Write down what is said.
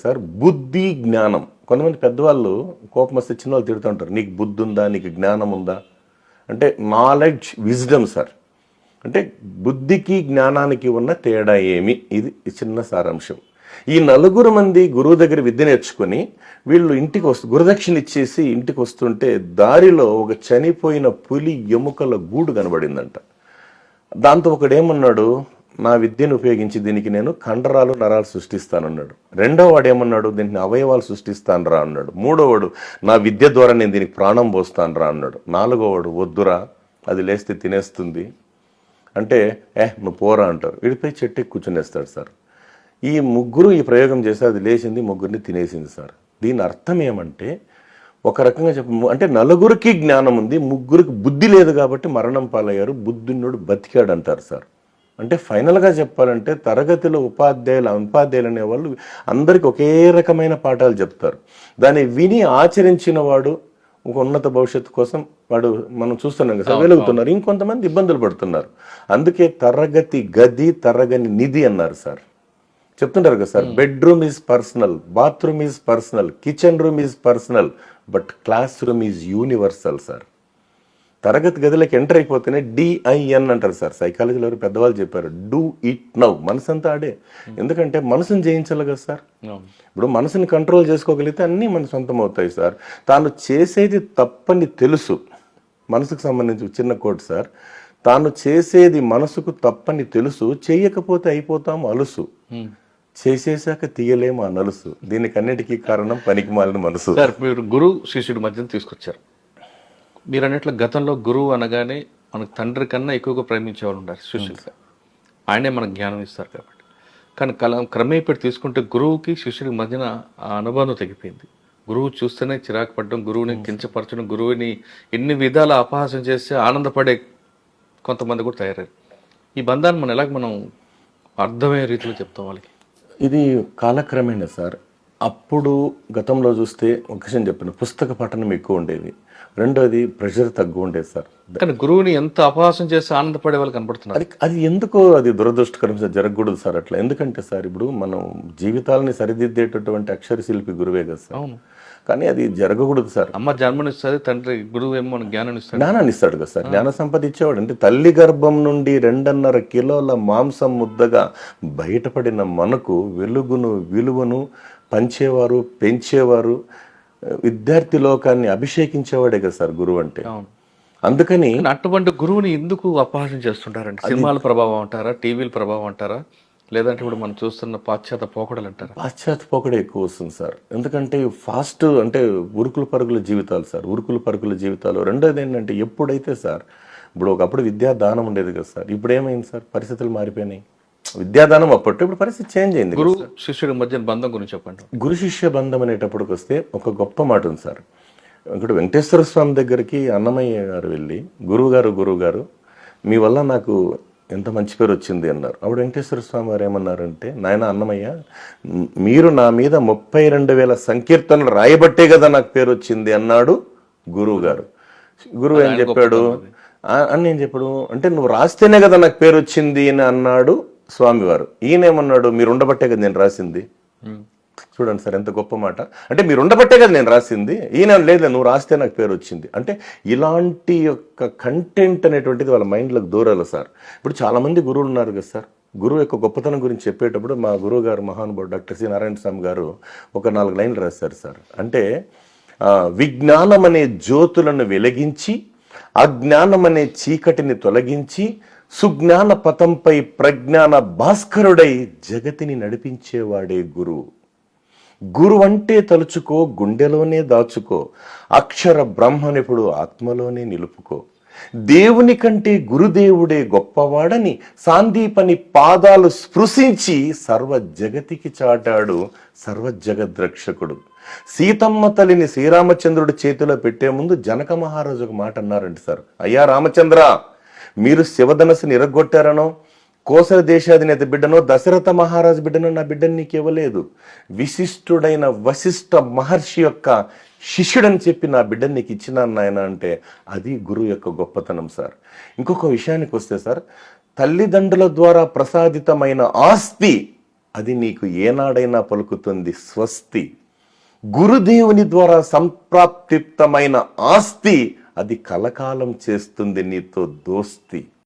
Sir, బుద్ధి జ్ఞానం. కొంతమంది పెద్దవాళ్ళు కోపం వస్తే చిన్న వాళ్ళు తిడుతుంటారు, నీకు బుద్ధి ఉందా, నీకు జ్ఞానం ఉందా అంటే. Knowledge, wisdom sir. అంటే బుద్ధికి జ్ఞానానికి ఉన్న తేడా ఏమి, ఇది చిన్న సారాంశం. ఈ 4 మంది గురువు దగ్గర విద్య నేర్చుకుని వీళ్ళు ఇంటికి గురుదక్షిణ ఇచ్చేసి ఇంటికి వస్తుంటే దారిలో ఒక చనిపోయిన పులి ఎముకల గూడు కనబడిందంట. దాంతో ఒకడేమన్నాడు, నా విద్యను ఉపయోగించి దీనికి నేను కండరాలు నరాలు సృష్టిస్తానన్నాడు. రెండో వాడు ఏమన్నాడు, దీనికి అవయవాలు సృష్టిస్తాను రా అన్నాడు. మూడోవాడు, నా విద్య ద్వారా నేను దీనికి ప్రాణం పోస్తాను రా అన్నాడు. నాలుగోవాడు, వద్దురా అది లేస్తే తినేస్తుంది అంటే, నువ్వు పోరా అంటారు. విడిపోయి చెట్టు కూర్చునేస్తాడు సార్. ఈ ముగ్గురు ఈ ప్రయోగం చేస్తే అది లేచింది, ముగ్గురిని తినేసింది సార్. దీని అర్థం ఏమంటే, ఒక రకంగా అంటే 4కి జ్ఞానం ఉంది, ముగ్గురికి బుద్ధి లేదు కాబట్టి మరణం పాలయ్యారు, బుద్ధిన్నోడు బతికాడు అంటారు సార్. అంటే ఫైనల్గా చెప్పాలంటే తరగతిలో ఉపాధ్యాయులు అనేవాళ్ళు అందరికి ఒకే రకమైన పాఠాలు చెప్తారు. దాన్ని విని ఆచరించిన వాడు ఒక ఉన్నత భవిష్యత్తు కోసం వాడు మనం చూస్తున్నాం కదా, వెలుగుతున్నారు. ఇంకొంతమంది ఇబ్బందులు పడుతున్నారు. అందుకే తరగతి గది తరగని నిధి అన్నారు సార్. చెప్తుంటారు కదా sir, bedroom is personal, bathroom is personal, kitchen room is personal, but class room is universal sir. తరగతి గదిలోకి ఎంటర్ అయిపోతేనే DIN అంటారు సార్. సైకాలజీలో పెద్దవాళ్ళు చెప్పారు, డూ ఇట్ నౌ. మనసు అంతా ఆడే. ఎందుకంటే మనసుని జయించాలి కదా సార్. ఇప్పుడు మనసుని కంట్రోల్ చేసుకోగలిగితే అన్నీ మన సొంతం అవుతాయి సార్. తాను చేసేది తప్పని తెలుసు. మనసుకు సంబంధించి చిన్న కోట్ సార్, తాను చేసేది మనసుకు తప్పని తెలుసు, చేయకపోతే అయిపోతాము అలుసు, చేసేసాక తీయలేము ఆ నలుసు, దీనికన్నిటికీ కారణం పనికిమాలిన మనసు. సార్, మీరు గురువు శిష్యుడి మధ్యన తీసుకొచ్చారు. మీరు అన్నట్లు గతంలో గురువు అనగానే మనకు తండ్రి కన్నా ఎక్కువగా ప్రేమించేవాళ్ళు ఉంటారు శిష్యులుగా. ఆయనే మనకు జ్ఞానం ఇస్తారు కాబట్టి. కానీ క్రమేపటి తీసుకుంటే గురువుకి శిష్యుడికి మధ్యన ఆ అనుబంధం తెగిపోయింది. గురువు చూస్తేనే చిరాకు పడడం, గురువుని కించపరచడం, గురువుని ఎన్ని విధాల అపహాసం చేస్తే ఆనందపడే కొంతమంది కూడా తయారయ్యారు. ఈ బంధాన్ని మనం అర్థమయ్యే రీతిలో చెప్తాం వాళ్ళకి. ఇది కాలక్రమేణా సార్. అప్పుడు గతంలో చూస్తే ఒక విషయం చెప్పిన, పుస్తక పఠనం ఎక్కువ ఉండేది. రెండోది ప్రెషర్ తక్కువ ఉండేది సార్. కానీ గురువుని ఎంత అపహాసం చేసి ఆనందపడే వాళ్ళు కనపడుతున్నారు. అది ఎందుకో అది దురదృష్టకరం సార్, జరగకూడదు సార్ అట్లా. ఎందుకంటే సార్, ఇప్పుడు మనం జీవితాలని సరిదిద్దేటటువంటి అక్షర శిల్పి గురువే కదా సార్. అవును, కానీ అది జరగకూడదు సార్. అమ్మ జన్మనిస్తుంది, తండ్రి గురువు ఏమో జ్ఞానాన్ని ఇస్తాడు కదా సార్. జ్ఞాన సంపద ఇచ్చేవాడు. అంటే తల్లి గర్భం నుండి 2.5 కిలోల మాంసం ముద్దగా బయటపడిన మనకు వెలుగును విలువను పంచేవారు, పెంచేవారు, విద్యార్థి లోకాన్ని అభిషేకించేవాడే కదా సార్ గురువు అంటే. అందుకని అటువంటి గురువుని ఎందుకు అపహాసం చేస్తుంటారండి? సినిమాల ప్రభావం అంటారా, టీవీల ప్రభావం అంటారా, లేదంటే ఇప్పుడు మనం చూస్తున్న పాశ్చాత్య పోకడలు అంటారా? పాశ్చాత్య పోకడే ఎక్కువ వస్తుంది సార్. ఎందుకంటే ఫాస్ట్ అంటే ఉరుకులు పరుగుల జీవితాలు సార్, ఉరుకులు పరుగుల జీవితాలు. రెండోది ఏంటంటే, ఎప్పుడైతే సార్ ఇప్పుడు ఒకప్పుడు విద్యాదానం ఉండేది కదా సార్, ఇప్పుడు ఏమైంది సార్, పరిస్థితులు మారిపోయినాయి. విద్యాదానం అప్పట్లో, ఇప్పుడు పరిస్థితి చేంజ్ అయింది. గురు శిష్యుడి మధ్య బంధం గురించి చెప్పండి. గురు శిష్య బంధం అనేటప్పటికి వస్తే ఒక గొప్ప మాట ఉంది సార్. ఇక్కడ వెంకటేశ్వర స్వామి దగ్గరికి అన్నమయ్య గారు వెళ్ళి, గురువు గారు మీ వల్ల నాకు ఎంత మంచి పేరు వచ్చింది అన్నారు. అప్పుడు వెంకటేశ్వర స్వామి గారు ఏమన్నారంటే, నాయన అన్నమయ్య, మీరు నా మీద 32,000 సంకీర్తనలు రాయబట్టే కదా నాకు పేరు వచ్చింది అన్నాడు గురువు గారు. గురువు ఏం చెప్పాడు అని నేను చెప్పాడు అంటే, నువ్వు రాస్తేనే కదా నాకు పేరు వచ్చింది అని అన్నాడు స్వామివారు. ఈయనేమన్నాడు, మీరు ఉండబట్టే కదా నేను రాసింది. చూడండి సార్ ఎంత గొప్ప మాట. అంటే మీరు ఉండబట్టే కదా నేను రాసింది. ఈయన లేదు, నువ్వు రాస్తే నాకు పేరు వచ్చింది. అంటే ఇలాంటి యొక్క కంటెంట్ అనేటువంటిది వాళ్ళ మైండ్లోకి దూరాలి సార్. ఇప్పుడు చాలామంది గురువులు ఉన్నారు కదా సార్. గురువు యొక్క గొప్పతనం గురించి చెప్పేటప్పుడు మా గురువు గారు మహానుభావుడు డాక్టర్ సి నారాయణ స్వామి గారు ఒక 4 లైన్లు రాశారు సార్. అంటే విజ్ఞానం అనే జ్యోతులను వెలిగించి, అజ్ఞానం అనే చీకటిని తొలగించి, సుజ్ఞాన పథంపై ప్రజ్ఞాన భాస్కరుడై జగతిని నడిపించేవాడే గురువు. గురువంటే తలుచుకో, గుండెలోనే దాచుకో, అక్షర బ్రహ్మనిపుడు ఆత్మలోనే నిలుపుకో. దేవుని కంటే గురుదేవుడే గొప్పవాడని సాందీపని పాదాలు స్పృశించి సర్వ జగతికి చాటాడు సర్వ జగద్రక్షకుడు. సీతమ్మ తల్లిని శ్రీరామచంద్రుడి చేతిలో పెట్టే ముందు జనక మహారాజు ఒక మాట అన్నారంట సార్. అయ్యా రామచంద్ర, మీరు శివధనస్సుని ఇరగొట్టారనో, కోసల దేశాధినేత బిడ్డనో, దశరథ మహారాజు బిడ్డనో నా బిడ్డను నీకు ఇవ్వలేదు. విశిష్టుడైన వశిష్ఠ మహర్షి యొక్క శిష్యుడని చెప్పి నా బిడ్డను నీకు ఇచ్చినాను నాయన అంటే అది గురువు యొక్క గొప్పతనం సార్. ఇంకొక విషయానికి వస్తే సార్, తల్లిదండ్రుల ద్వారా ప్రసాదితమైన ఆస్తి అది నీకు ఏనాడైనా పలుకుతుంది స్వస్తి. గురుదేవుని ద్వారా సంప్రాప్తిప్తమైన ఆస్తి అది కలకాలం చేస్తుంది నీతో దోస్తి.